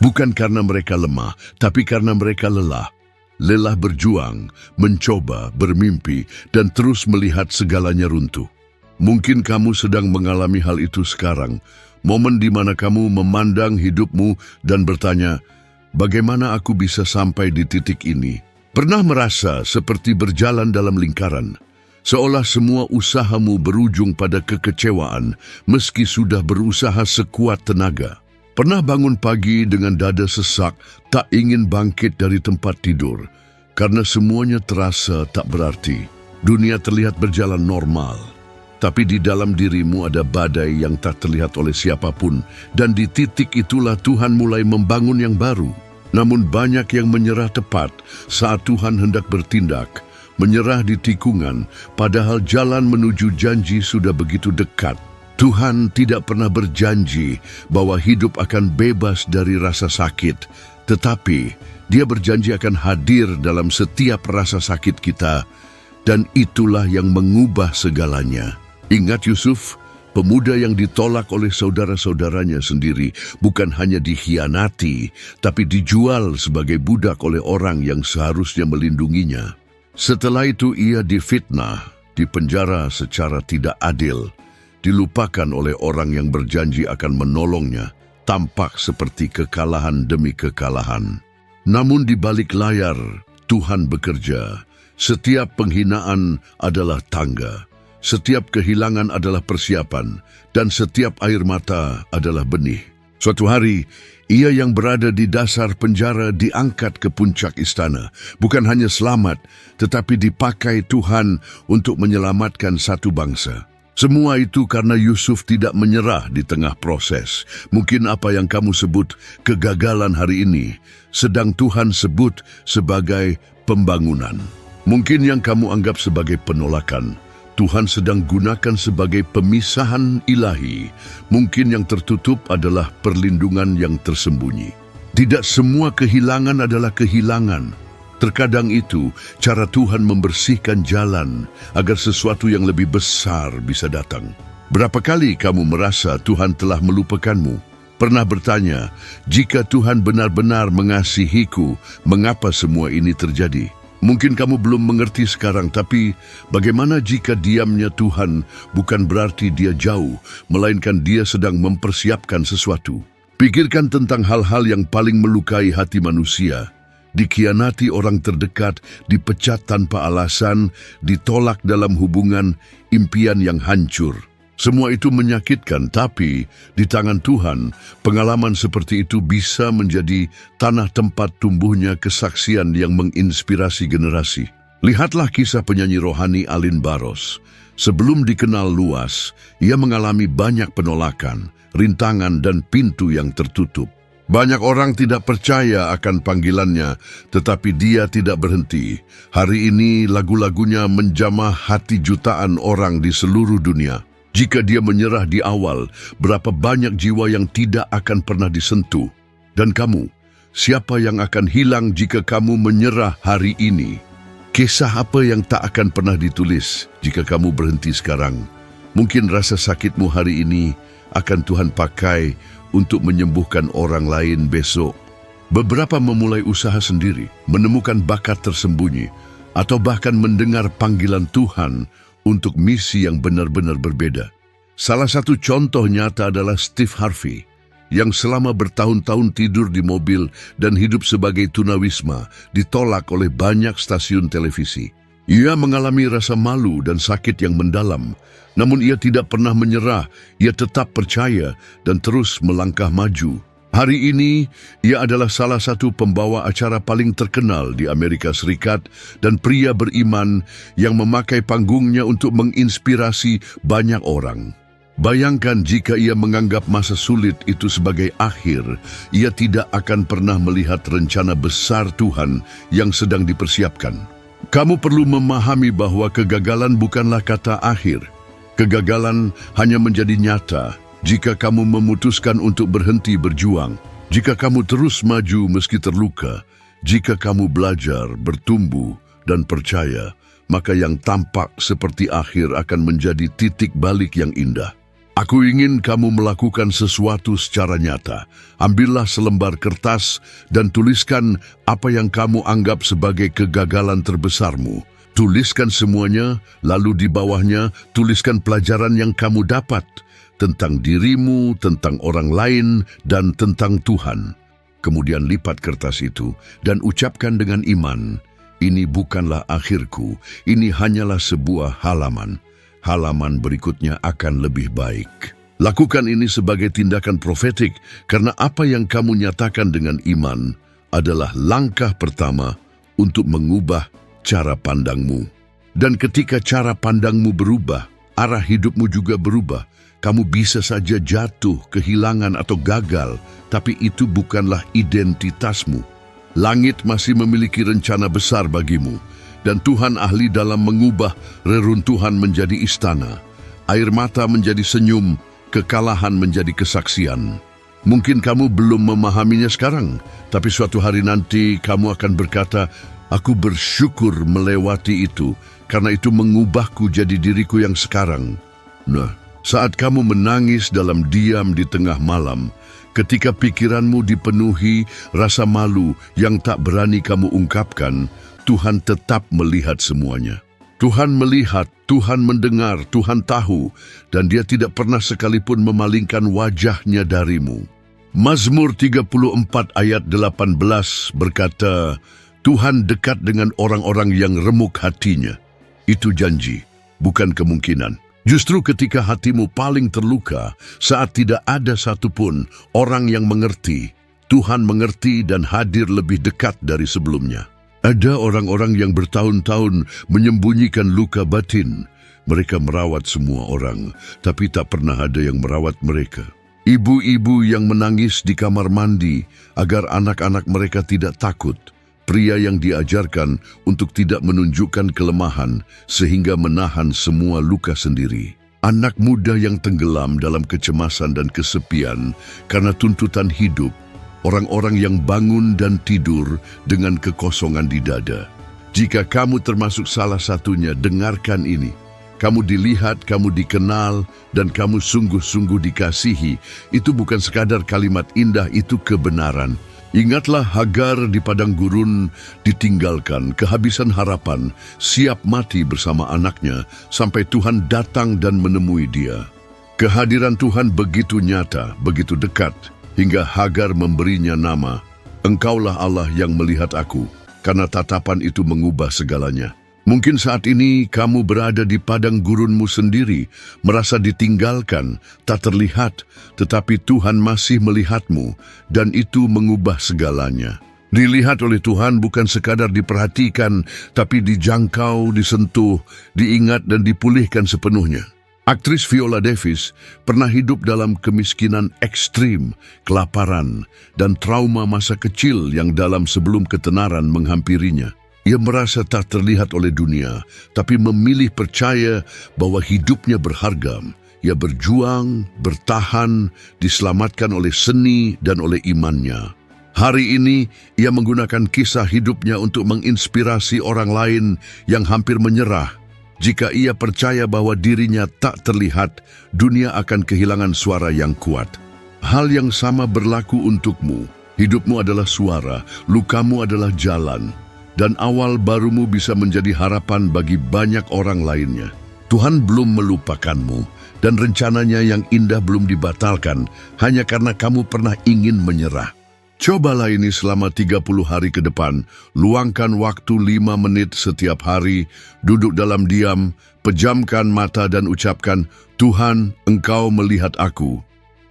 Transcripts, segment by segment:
Bukan karena mereka lemah, tapi karena mereka lelah. Lelah berjuang, mencoba, bermimpi, dan terus melihat segalanya runtuh. Mungkin kamu sedang mengalami hal itu sekarang, momen di mana kamu memandang hidupmu dan bertanya, bagaimana aku bisa sampai di titik ini? Pernah merasa seperti berjalan dalam lingkaran, seolah semua usahamu berujung pada kekecewaan meski sudah berusaha sekuat tenaga. Pernah bangun pagi dengan dada sesak, tak ingin bangkit dari tempat tidur, karena semuanya terasa tak berarti. Dunia terlihat berjalan normal, tapi di dalam dirimu ada badai yang tak terlihat oleh siapapun, dan di titik itulah Tuhan mulai membangun yang baru. Namun banyak yang menyerah tepat saat Tuhan hendak bertindak, menyerah di tikungan, padahal jalan menuju janji sudah begitu dekat. Tuhan tidak pernah berjanji bahwa hidup akan bebas dari rasa sakit, tetapi Dia berjanji akan hadir dalam setiap rasa sakit kita, dan itulah yang mengubah segalanya. Ingat Yusuf, pemuda yang ditolak oleh saudara-saudaranya sendiri, bukan hanya dikhianati, tapi dijual sebagai budak oleh orang yang seharusnya melindunginya. Setelah itu ia difitnah, dipenjara secara tidak adil, dilupakan oleh orang yang berjanji akan menolongnya, tampak seperti kekalahan demi kekalahan. Namun di balik layar, Tuhan bekerja. Setiap penghinaan adalah tangga, setiap kehilangan adalah persiapan, dan setiap air mata adalah benih. Suatu hari, ia yang berada di dasar penjara diangkat ke puncak istana, bukan hanya selamat, tetapi dipakai Tuhan untuk menyelamatkan satu bangsa. Semua itu karena Yusuf tidak menyerah di tengah proses. Mungkin apa yang kamu sebut kegagalan hari ini, sedang Tuhan sebut sebagai pembangunan. Mungkin yang kamu anggap sebagai penolakan, Tuhan sedang gunakan sebagai pemisahan ilahi. Mungkin yang tertutup adalah perlindungan yang tersembunyi. Tidak semua kehilangan adalah kehilangan. Terkadang itu cara Tuhan membersihkan jalan agar sesuatu yang lebih besar bisa datang. Berapa kali kamu merasa Tuhan telah melupakanmu? Pernah bertanya, jika Tuhan benar-benar mengasihiku, mengapa semua ini terjadi? Mungkin kamu belum mengerti sekarang, tapi bagaimana jika diamnya Tuhan bukan berarti Dia jauh, melainkan Dia sedang mempersiapkan sesuatu? Pikirkan tentang hal-hal yang paling melukai hati manusia. Dikhianati orang terdekat, dipecat tanpa alasan, ditolak dalam hubungan, impian yang hancur. Semua itu menyakitkan, tapi di tangan Tuhan, pengalaman seperti itu bisa menjadi tanah tempat tumbuhnya kesaksian yang menginspirasi generasi. Lihatlah kisah penyanyi rohani Alin Baros. Sebelum dikenal luas, ia mengalami banyak penolakan, rintangan, dan pintu yang tertutup. Banyak orang tidak percaya akan panggilannya, tetapi dia tidak berhenti. Hari ini lagu-lagunya menjamah hati jutaan orang di seluruh dunia. Jika dia menyerah di awal, berapa banyak jiwa yang tidak akan pernah disentuh. Dan kamu, siapa yang akan hilang jika kamu menyerah hari ini? Kisah apa yang tak akan pernah ditulis jika kamu berhenti sekarang? Mungkin rasa sakitmu hari ini akan Tuhan pakai untuk menyembuhkan orang lain besok. Beberapa memulai usaha sendiri, menemukan bakat tersembunyi, atau bahkan mendengar panggilan Tuhan untuk misi yang benar-benar berbeda. Salah satu contoh nyata adalah Steve Harvey, yang selama bertahun-tahun tidur di mobil dan hidup sebagai tunawisma, ditolak oleh banyak stasiun televisi. Ia mengalami rasa malu dan sakit yang mendalam, namun ia tidak pernah menyerah. Ia tetap percaya dan terus melangkah maju. Hari ini, ia adalah salah satu pembawa acara paling terkenal di Amerika Serikat dan pria beriman yang memakai panggungnya untuk menginspirasi banyak orang. Bayangkan jika ia menganggap masa sulit itu sebagai akhir, ia tidak akan pernah melihat rencana besar Tuhan yang sedang dipersiapkan. Kamu perlu memahami bahwa kegagalan bukanlah kata akhir. Kegagalan hanya menjadi nyata jika kamu memutuskan untuk berhenti berjuang, jika kamu terus maju meski terluka, jika kamu belajar, bertumbuh, dan percaya, maka yang tampak seperti akhir akan menjadi titik balik yang indah. Aku ingin kamu melakukan sesuatu secara nyata. Ambillah selembar kertas dan tuliskan apa yang kamu anggap sebagai kegagalan terbesarmu. Tuliskan semuanya, lalu di bawahnya tuliskan pelajaran yang kamu dapat tentang dirimu, tentang orang lain, dan tentang Tuhan. Kemudian lipat kertas itu dan ucapkan dengan iman, "Ini bukanlah akhirku, ini hanyalah sebuah halaman. Halaman berikutnya akan lebih baik." Lakukan ini sebagai tindakan profetik, karena apa yang kamu nyatakan dengan iman adalah langkah pertama untuk mengubah cara pandangmu. Dan ketika cara pandangmu berubah, arah hidupmu juga berubah. Kamu bisa saja jatuh, kehilangan, atau gagal, tapi itu bukanlah identitasmu. Langit masih memiliki rencana besar bagimu, dan Tuhan ahli dalam mengubah reruntuhan menjadi istana, air mata menjadi senyum, kekalahan menjadi kesaksian. Mungkin kamu belum memahaminya sekarang, tapi suatu hari nanti kamu akan berkata, "Aku bersyukur melewati itu, karena itu mengubahku jadi diriku yang sekarang." Nah, saat kamu menangis dalam diam di tengah malam, ketika pikiranmu dipenuhi rasa malu yang tak berani kamu ungkapkan, Tuhan tetap melihat semuanya. Tuhan melihat, Tuhan mendengar, Tuhan tahu, dan Dia tidak pernah sekalipun memalingkan wajahnya darimu. Mazmur 34 ayat 18 berkata, "Tuhan dekat dengan orang-orang yang remuk hatinya." Itu janji, bukan kemungkinan. Justru ketika hatimu paling terluka, saat tidak ada satupun orang yang mengerti, Tuhan mengerti dan hadir lebih dekat dari sebelumnya. Ada orang-orang yang bertahun-tahun menyembunyikan luka batin. Mereka merawat semua orang, tapi tak pernah ada yang merawat mereka. Ibu-ibu yang menangis di kamar mandi agar anak-anak mereka tidak takut. Pria yang diajarkan untuk tidak menunjukkan kelemahan sehingga menahan semua luka sendiri. Anak muda yang tenggelam dalam kecemasan dan kesepian karena tuntutan hidup. Orang-orang yang bangun dan tidur dengan kekosongan di dada. Jika kamu termasuk salah satunya, dengarkan ini. Kamu dilihat, kamu dikenal, dan kamu sungguh-sungguh dikasihi. Itu bukan sekadar kalimat indah, itu kebenaran. Ingatlah Hagar di padang gurun ditinggalkan, kehabisan harapan, siap mati bersama anaknya sampai Tuhan datang dan menemui dia. Kehadiran Tuhan begitu nyata, begitu dekat, hingga Hagar memberinya nama, "Engkaulah Allah yang melihat aku," karena tatapan itu mengubah segalanya. Mungkin saat ini kamu berada di padang gurunmu sendiri, merasa ditinggalkan, tak terlihat, tetapi Tuhan masih melihatmu, dan itu mengubah segalanya. Dilihat oleh Tuhan bukan sekadar diperhatikan, tapi dijangkau, disentuh, diingat dan dipulihkan sepenuhnya. Aktris Viola Davis pernah hidup dalam kemiskinan ekstrim, kelaparan, dan trauma masa kecil yang dalam sebelum ketenaran menghampirinya. Ia merasa tak terlihat oleh dunia, tapi memilih percaya bahwa hidupnya berharga. Ia berjuang, bertahan, diselamatkan oleh seni dan oleh imannya. Hari ini, ia menggunakan kisah hidupnya untuk menginspirasi orang lain yang hampir menyerah. Jika ia percaya bahwa dirinya tak terlihat, dunia akan kehilangan suara yang kuat. Hal yang sama berlaku untukmu. Hidupmu adalah suara, lukamu adalah jalan. Dan awal barumu bisa menjadi harapan bagi banyak orang lainnya. Tuhan belum melupakanmu, dan rencananya yang indah belum dibatalkan hanya karena kamu pernah ingin menyerah. Cobalah ini selama 30 hari ke depan. Luangkan waktu 5 menit setiap hari, duduk dalam diam, pejamkan mata dan ucapkan, "Tuhan, Engkau melihat aku."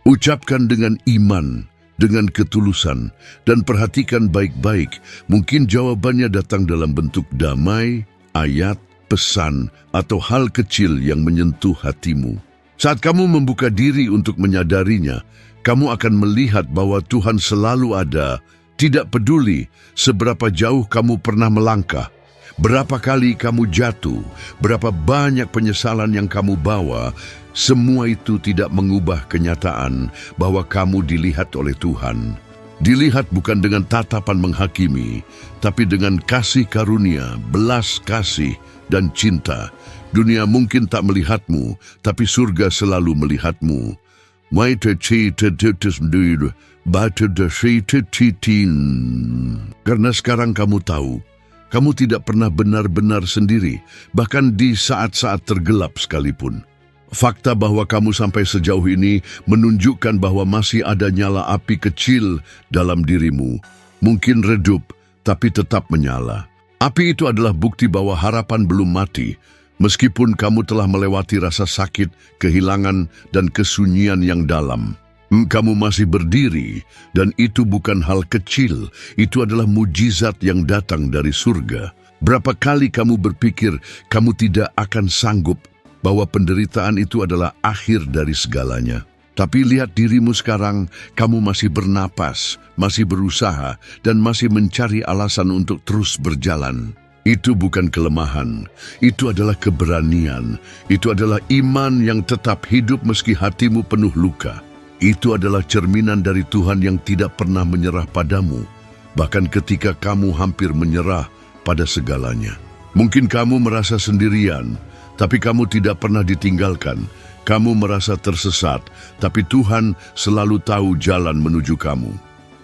Ucapkan dengan iman, dengan ketulusan, dan perhatikan baik-baik. Mungkin jawabannya datang dalam bentuk damai, ayat, pesan, atau hal kecil yang menyentuh hatimu. Saat kamu membuka diri untuk menyadarinya, kamu akan melihat bahwa Tuhan selalu ada, tidak peduli seberapa jauh kamu pernah melangkah, berapa kali kamu jatuh, berapa banyak penyesalan yang kamu bawa. Semua itu tidak mengubah kenyataan bahwa kamu dilihat oleh Tuhan. Dilihat bukan dengan tatapan menghakimi, tapi dengan kasih karunia, belas kasih, dan cinta. Dunia mungkin tak melihatmu, tapi surga selalu melihatmu. Karena sekarang kamu tahu, kamu tidak pernah benar-benar sendiri, bahkan di saat-saat tergelap sekalipun. Fakta bahwa kamu sampai sejauh ini menunjukkan bahwa masih ada nyala api kecil dalam dirimu. Mungkin redup, tapi tetap menyala. Api itu adalah bukti bahwa harapan belum mati, meskipun kamu telah melewati rasa sakit, kehilangan, dan kesunyian yang dalam. Kamu masih berdiri, dan itu bukan hal kecil. Itu adalah mujizat yang datang dari surga. Berapa kali kamu berpikir kamu tidak akan sanggup, bahwa penderitaan itu adalah akhir dari segalanya. Tapi lihat dirimu sekarang, kamu masih bernapas, masih berusaha, dan masih mencari alasan untuk terus berjalan. Itu bukan kelemahan, itu adalah keberanian, itu adalah iman yang tetap hidup meski hatimu penuh luka. Itu adalah cerminan dari Tuhan yang tidak pernah menyerah padamu, bahkan ketika kamu hampir menyerah pada segalanya. Mungkin kamu merasa sendirian, tapi kamu tidak pernah ditinggalkan. Kamu merasa tersesat, tapi Tuhan selalu tahu jalan menuju kamu.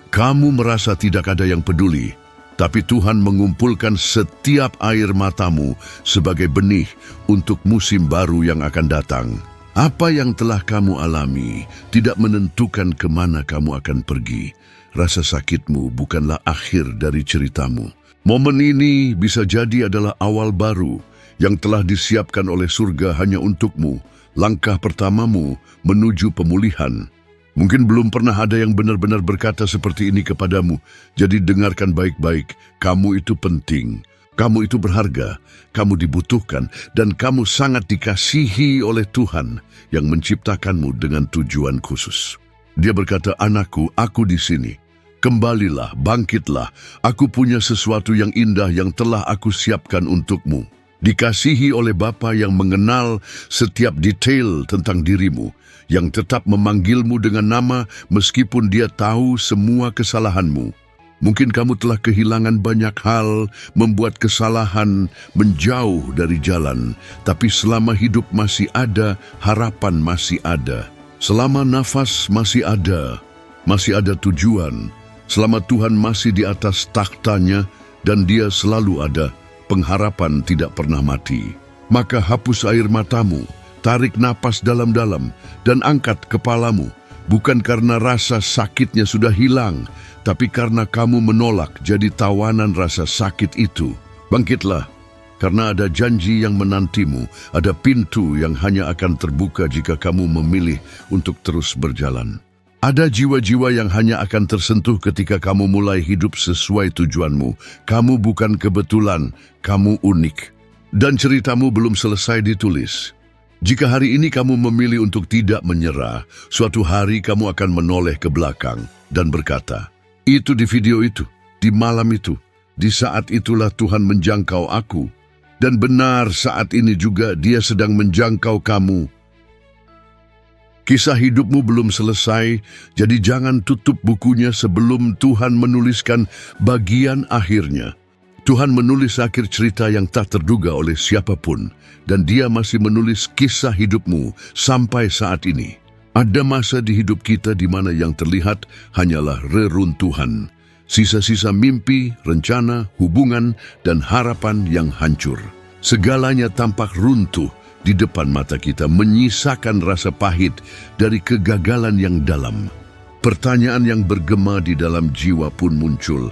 Kamu merasa tidak ada yang peduli, tapi Tuhan mengumpulkan setiap air matamu sebagai benih untuk musim baru yang akan datang. Apa yang telah kamu alami tidak menentukan kemana kamu akan pergi. Rasa sakitmu bukanlah akhir dari ceritamu. Momen ini bisa jadi adalah awal baru yang telah disiapkan oleh surga hanya untukmu, langkah pertamamu menuju pemulihan. Mungkin belum pernah ada yang benar-benar berkata seperti ini kepadamu, jadi dengarkan baik-baik, kamu itu penting, kamu itu berharga, kamu dibutuhkan, dan kamu sangat dikasihi oleh Tuhan yang menciptakanmu dengan tujuan khusus. Dia berkata, anakku, aku di sini. Kembalilah, bangkitlah, aku punya sesuatu yang indah yang telah aku siapkan untukmu. Dikasihi oleh Bapa yang mengenal setiap detail tentang dirimu, yang tetap memanggilmu dengan nama meskipun dia tahu semua kesalahanmu. Mungkin kamu telah kehilangan banyak hal, membuat kesalahan, menjauh dari jalan, tapi selama hidup masih ada, harapan masih ada. Selama nafas masih ada tujuan. Selama Tuhan masih di atas takhtanya dan dia selalu ada, pengharapan tidak pernah mati. Maka hapus air matamu, tarik napas dalam-dalam, dan angkat kepalamu. Bukan karena rasa sakitnya sudah hilang, tapi karena kamu menolak jadi tawanan rasa sakit itu. Bangkitlah, karena ada janji yang menantimu, ada pintu yang hanya akan terbuka jika kamu memilih untuk terus berjalan. Ada jiwa-jiwa yang hanya akan tersentuh ketika kamu mulai hidup sesuai tujuanmu. Kamu bukan kebetulan, kamu unik. Dan ceritamu belum selesai ditulis. Jika hari ini kamu memilih untuk tidak menyerah, suatu hari kamu akan menoleh ke belakang dan berkata, itu di video itu, di malam itu, di saat itulah Tuhan menjangkau aku. Dan benar saat ini juga dia sedang menjangkau kamu. Kisah hidupmu belum selesai, jadi jangan tutup bukunya sebelum Tuhan menuliskan bagian akhirnya. Tuhan menulis akhir cerita yang tak terduga oleh siapapun, dan dia masih menulis kisah hidupmu sampai saat ini. Ada masa di hidup kita di mana yang terlihat hanyalah reruntuhan, sisa-sisa mimpi, rencana, hubungan, dan harapan yang hancur. Segalanya tampak runtuh di depan mata kita, menyisakan rasa pahit dari kegagalan yang dalam. Pertanyaan yang bergema di dalam jiwa pun muncul.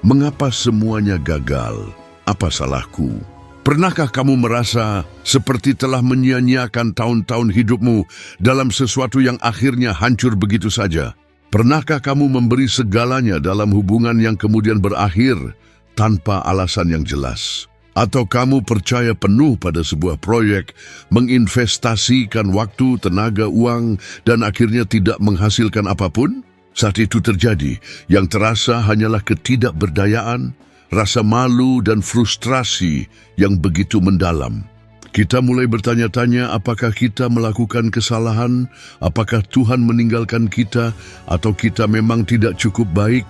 Mengapa semuanya gagal? Apa salahku? Pernahkah kamu merasa seperti telah menyia-nyiakan tahun-tahun hidupmu dalam sesuatu yang akhirnya hancur begitu saja? Pernahkah kamu memberi segalanya dalam hubungan yang kemudian berakhir tanpa alasan yang jelas? Atau kamu percaya penuh pada sebuah proyek, menginvestasikan waktu, tenaga, uang, dan akhirnya tidak menghasilkan apapun? Saat itu terjadi, yang terasa hanyalah ketidakberdayaan, rasa malu dan frustrasi yang begitu mendalam. Kita mulai bertanya-tanya apakah kita melakukan kesalahan, apakah Tuhan meninggalkan kita, atau kita memang tidak cukup baik.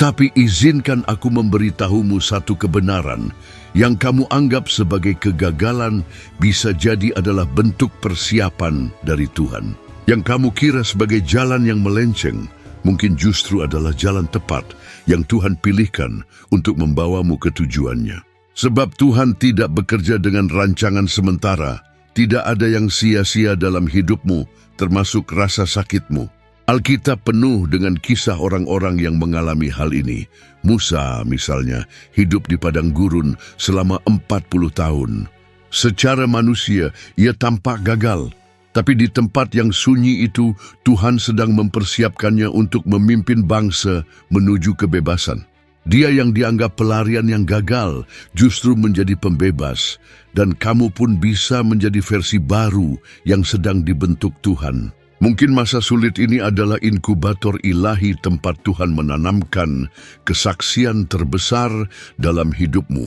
Tapi izinkan aku memberitahumu satu kebenaran yang kamu anggap sebagai kegagalan bisa jadi adalah bentuk persiapan dari Tuhan. Yang kamu kira sebagai jalan yang melenceng, mungkin justru adalah jalan tepat yang Tuhan pilihkan untuk membawamu ke tujuannya. Sebab Tuhan tidak bekerja dengan rancangan sementara, tidak ada yang sia-sia dalam hidupmu, termasuk rasa sakitmu. Alkitab penuh dengan kisah orang-orang yang mengalami hal ini. Musa misalnya hidup di padang gurun selama 40 tahun. Secara manusia ia tampak gagal, tapi di tempat yang sunyi itu Tuhan sedang mempersiapkannya untuk memimpin bangsa menuju kebebasan. Dia yang dianggap pelarian yang gagal justru menjadi pembebas, dan kamu pun bisa menjadi versi baru yang sedang dibentuk Tuhan. Mungkin masa sulit ini adalah inkubator ilahi tempat Tuhan menanamkan kesaksian terbesar dalam hidupmu.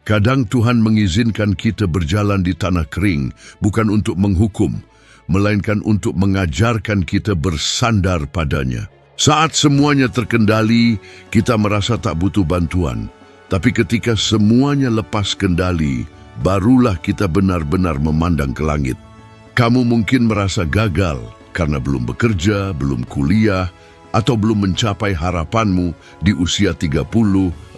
Kadang Tuhan mengizinkan kita berjalan di tanah kering, bukan untuk menghukum, melainkan untuk mengajarkan kita bersandar padanya. Saat semuanya terkendali, kita merasa tak butuh bantuan. Tapi ketika semuanya lepas kendali, barulah kita benar-benar memandang ke langit. Kamu mungkin merasa gagal karena belum bekerja, belum kuliah, atau belum mencapai harapanmu di usia 30,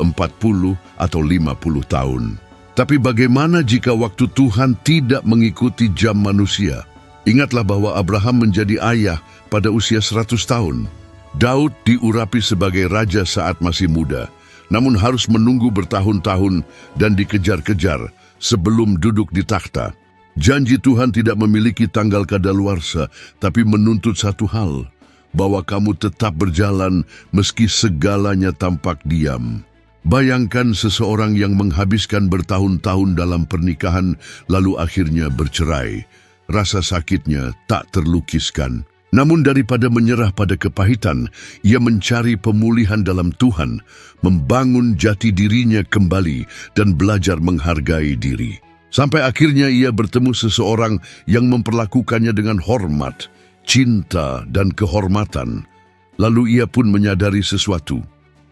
40, atau 50 tahun. Tapi bagaimana jika waktu Tuhan tidak mengikuti jam manusia? Ingatlah bahwa Abraham menjadi ayah pada usia 100 tahun. Daud diurapi sebagai raja saat masih muda, namun harus menunggu bertahun-tahun dan dikejar-kejar sebelum duduk di takhta. Janji Tuhan tidak memiliki tanggal kadaluarsa, tapi menuntut satu hal, bahwa kamu tetap berjalan meski segalanya tampak diam. Bayangkan seseorang yang menghabiskan bertahun-tahun dalam pernikahan, lalu akhirnya bercerai. Rasa sakitnya tak terlukiskan. Namun daripada menyerah pada kepahitan, ia mencari pemulihan dalam Tuhan, membangun jati dirinya kembali, dan belajar menghargai diri. Sampai akhirnya ia bertemu seseorang yang memperlakukannya dengan hormat, cinta, dan kehormatan. Lalu ia pun menyadari sesuatu.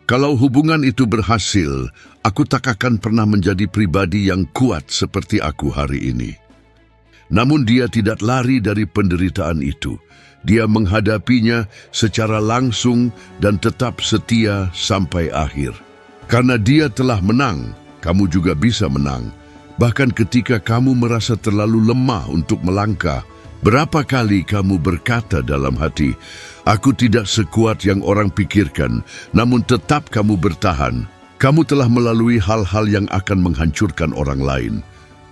Kalau hubungan itu berhasil, aku tak akan pernah menjadi pribadi yang kuat seperti aku hari ini. Namun dia tidak lari dari penderitaan itu. Dia menghadapinya secara langsung dan tetap setia sampai akhir. Karena dia telah menang, kamu juga bisa menang. Bahkan ketika kamu merasa terlalu lemah untuk melangkah, berapa kali kamu berkata dalam hati, "Aku tidak sekuat yang orang pikirkan," namun tetap kamu bertahan. Kamu telah melalui hal-hal yang akan menghancurkan orang lain,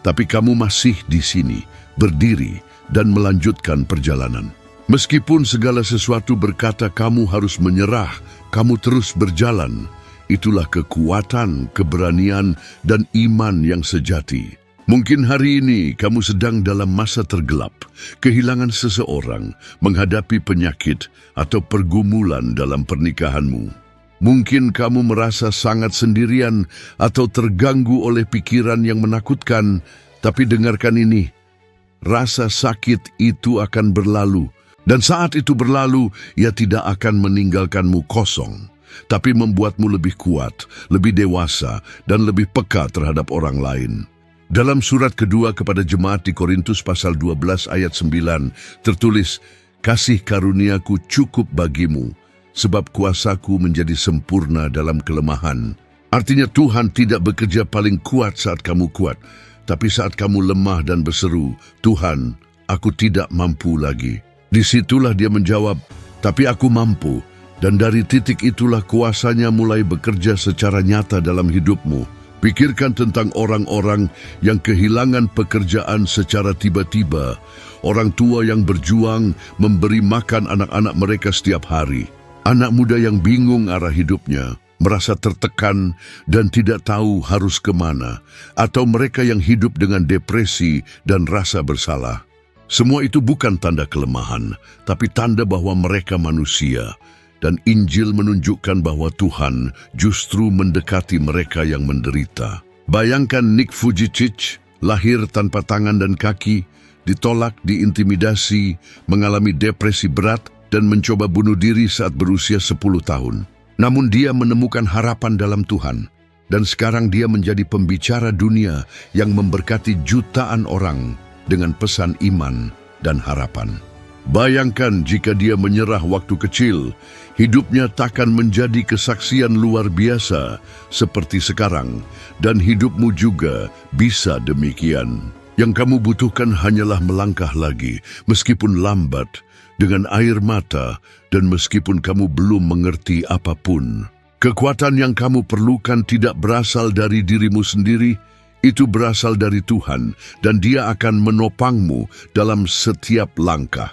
tapi kamu masih di sini, berdiri, dan melanjutkan perjalanan. Meskipun segala sesuatu berkata kamu harus menyerah, kamu terus berjalan. Itulah kekuatan, keberanian, dan iman yang sejati. Mungkin hari ini kamu sedang dalam masa tergelap, kehilangan seseorang, menghadapi penyakit, atau pergumulan dalam pernikahanmu. Mungkin kamu merasa sangat sendirian atau terganggu oleh pikiran yang menakutkan, tapi dengarkan ini, rasa sakit itu akan berlalu, dan saat itu berlalu, ia tidak akan meninggalkanmu kosong, tapi membuatmu lebih kuat, lebih dewasa, dan lebih peka terhadap orang lain. Dalam surat kedua kepada jemaat di Korintus pasal 12 ayat 9 tertulis, "Kasih karuniaku cukup bagimu, sebab kuasaku menjadi sempurna dalam kelemahan." Artinya Tuhan tidak bekerja paling kuat saat kamu kuat, tapi saat kamu lemah dan berseru, "Tuhan, aku tidak mampu lagi." Disitulah dia menjawab, "Tapi aku mampu." Dan dari titik itulah kuasanya mulai bekerja secara nyata dalam hidupmu. Pikirkan tentang orang-orang yang kehilangan pekerjaan secara tiba-tiba, orang tua yang berjuang memberi makan anak-anak mereka setiap hari, anak muda yang bingung arah hidupnya, merasa tertekan dan tidak tahu harus kemana, atau mereka yang hidup dengan depresi dan rasa bersalah. Semua itu bukan tanda kelemahan, tapi tanda bahwa mereka manusia. Dan Injil menunjukkan bahwa Tuhan justru mendekati mereka yang menderita. Bayangkan Nick Vujicic, lahir tanpa tangan dan kaki, ditolak, diintimidasi, mengalami depresi berat, dan mencoba bunuh diri saat berusia 10 tahun. Namun dia menemukan harapan dalam Tuhan, dan sekarang dia menjadi pembicara dunia yang memberkati jutaan orang dengan pesan iman dan harapan. Bayangkan jika dia menyerah waktu kecil, hidupnya takkan menjadi kesaksian luar biasa seperti sekarang, dan hidupmu juga bisa demikian. Yang kamu butuhkan hanyalah melangkah lagi, meskipun lambat, dengan air mata, dan meskipun kamu belum mengerti apapun. Kekuatan yang kamu perlukan tidak berasal dari dirimu sendiri, itu berasal dari Tuhan, dan Dia akan menopangmu dalam setiap langkah.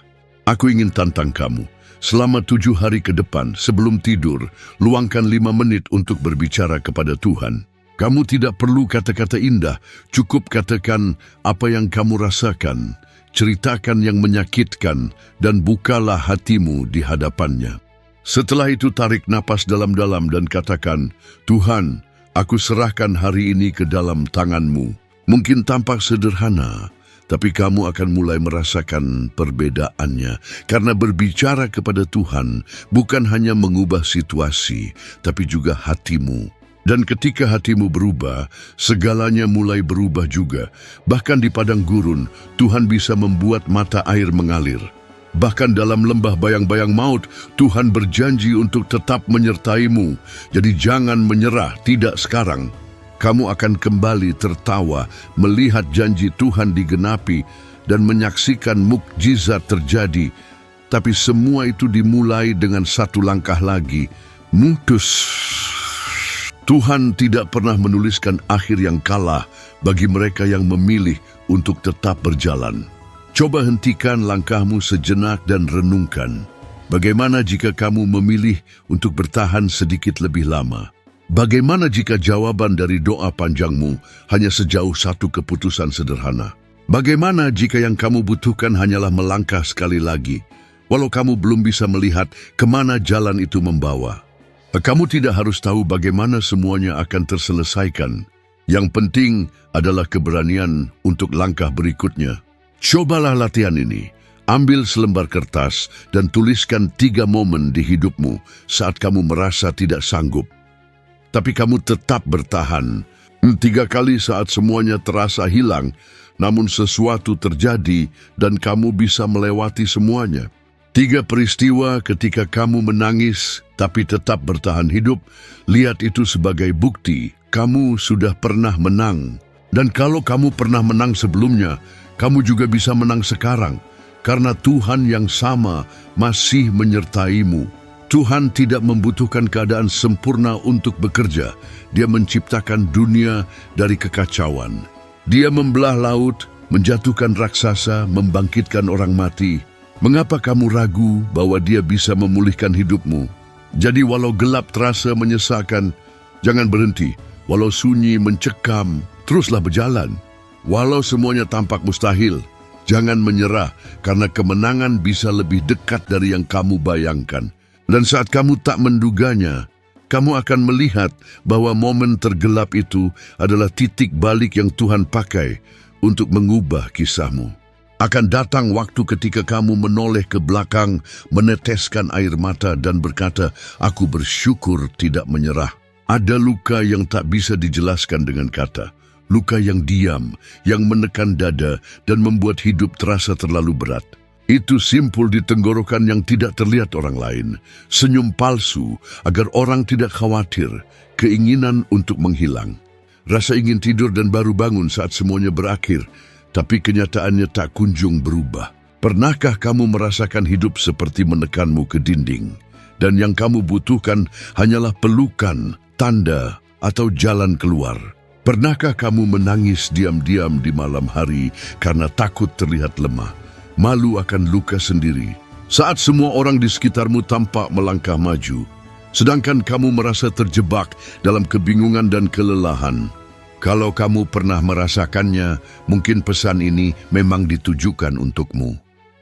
Aku ingin tantang kamu, selama 7 hari ke depan sebelum tidur, luangkan 5 menit untuk berbicara kepada Tuhan. Kamu tidak perlu kata-kata indah, cukup katakan apa yang kamu rasakan, ceritakan yang menyakitkan, dan bukalah hatimu di hadapannya. Setelah itu tarik napas dalam-dalam dan katakan, Tuhan, aku serahkan hari ini ke dalam tangan-Mu. Mungkin tampak sederhana, tapi kamu akan mulai merasakan perbedaannya. Karena berbicara kepada Tuhan bukan hanya mengubah situasi, tapi juga hatimu. Dan ketika hatimu berubah, segalanya mulai berubah juga. Bahkan di padang gurun, Tuhan bisa membuat mata air mengalir. Bahkan dalam lembah bayang-bayang maut, Tuhan berjanji untuk tetap menyertaimu. Jadi jangan menyerah, tidak sekarang. Kamu akan kembali tertawa melihat janji Tuhan digenapi dan menyaksikan mukjizat terjadi. Tapi semua itu dimulai dengan satu langkah lagi, mutus. Tuhan tidak pernah menuliskan akhir yang kalah bagi mereka yang memilih untuk tetap berjalan. Coba hentikan langkahmu sejenak dan renungkan. Bagaimana jika kamu memilih untuk bertahan sedikit lebih lama? Bagaimana jika jawaban dari doa panjangmu hanya sejauh satu keputusan sederhana? Bagaimana jika yang kamu butuhkan hanyalah melangkah sekali lagi, walau kamu belum bisa melihat kemana jalan itu membawa? Kamu tidak harus tahu bagaimana semuanya akan terselesaikan. Yang penting adalah keberanian untuk langkah berikutnya. Cobalah latihan ini. Ambil selembar kertas dan tuliskan 3 momen di hidupmu saat kamu merasa tidak sanggup. Tapi kamu tetap bertahan. 3 kali saat semuanya terasa hilang, namun sesuatu terjadi dan kamu bisa melewati semuanya. 3 peristiwa ketika kamu menangis tapi tetap bertahan hidup, lihat itu sebagai bukti kamu sudah pernah menang. Dan kalau kamu pernah menang sebelumnya, kamu juga bisa menang sekarang, karena Tuhan yang sama masih menyertaimu. Tuhan tidak membutuhkan keadaan sempurna untuk bekerja. Dia menciptakan dunia dari kekacauan. Dia membelah laut, menjatuhkan raksasa, membangkitkan orang mati. Mengapa kamu ragu bahwa Dia bisa memulihkan hidupmu? Jadi walau gelap terasa menyesakan, jangan berhenti. Walau sunyi mencekam, teruslah berjalan. Walau semuanya tampak mustahil, jangan menyerah, karena kemenangan bisa lebih dekat dari yang kamu bayangkan. Dan saat kamu tak menduganya, kamu akan melihat bahwa momen tergelap itu adalah titik balik yang Tuhan pakai untuk mengubah kisahmu. Akan datang waktu ketika kamu menoleh ke belakang, meneteskan air mata dan berkata, "Aku bersyukur tidak menyerah." Ada luka yang tak bisa dijelaskan dengan kata. Luka yang diam, yang menekan dada dan membuat hidup terasa terlalu berat. Itu simpul di tenggorokan yang tidak terlihat orang lain. Senyum palsu agar orang tidak khawatir, keinginan untuk menghilang. Rasa ingin tidur dan baru bangun saat semuanya berakhir, tapi kenyataannya tak kunjung berubah. Pernahkah kamu merasakan hidup seperti menekanmu ke dinding? Dan yang kamu butuhkan hanyalah pelukan, tanda, atau jalan keluar. Pernahkah kamu menangis diam-diam di malam hari karena takut terlihat lemah? Malu akan luka sendiri. Saat semua orang di sekitarmu tampak melangkah maju, sedangkan kamu merasa terjebak dalam kebingungan dan kelelahan. Kalau kamu pernah merasakannya, mungkin pesan ini memang ditujukan untukmu.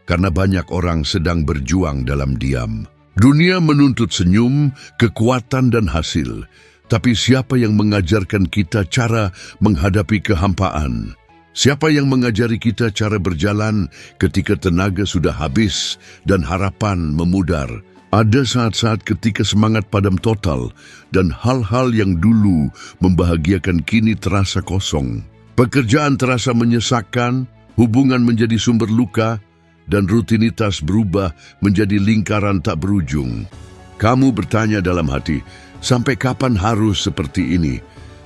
Karena banyak orang sedang berjuang dalam diam. Dunia menuntut senyum, kekuatan dan hasil. Tapi siapa yang mengajarkan kita cara menghadapi kehampaan? Siapa yang mengajari kita cara berjalan ketika tenaga sudah habis dan harapan memudar? Ada saat-saat ketika semangat padam total dan hal-hal yang dulu membahagiakan kini terasa kosong. Pekerjaan terasa menyesakkan, hubungan menjadi sumber luka, dan rutinitas berubah menjadi lingkaran tak berujung. Kamu bertanya dalam hati, sampai kapan harus seperti ini?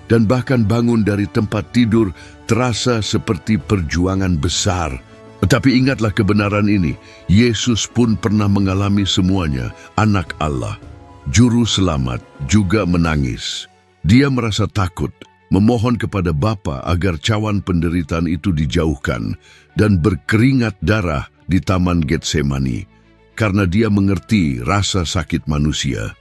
Dan bahkan bangun dari tempat tidur terasa seperti perjuangan besar. Tetapi ingatlah kebenaran ini, Yesus pun pernah mengalami semuanya, Anak Allah, Juru Selamat, juga menangis. Dia merasa takut, memohon kepada Bapa agar cawan penderitaan itu dijauhkan, dan berkeringat darah di Taman Getsemani, karena dia mengerti rasa sakit manusia.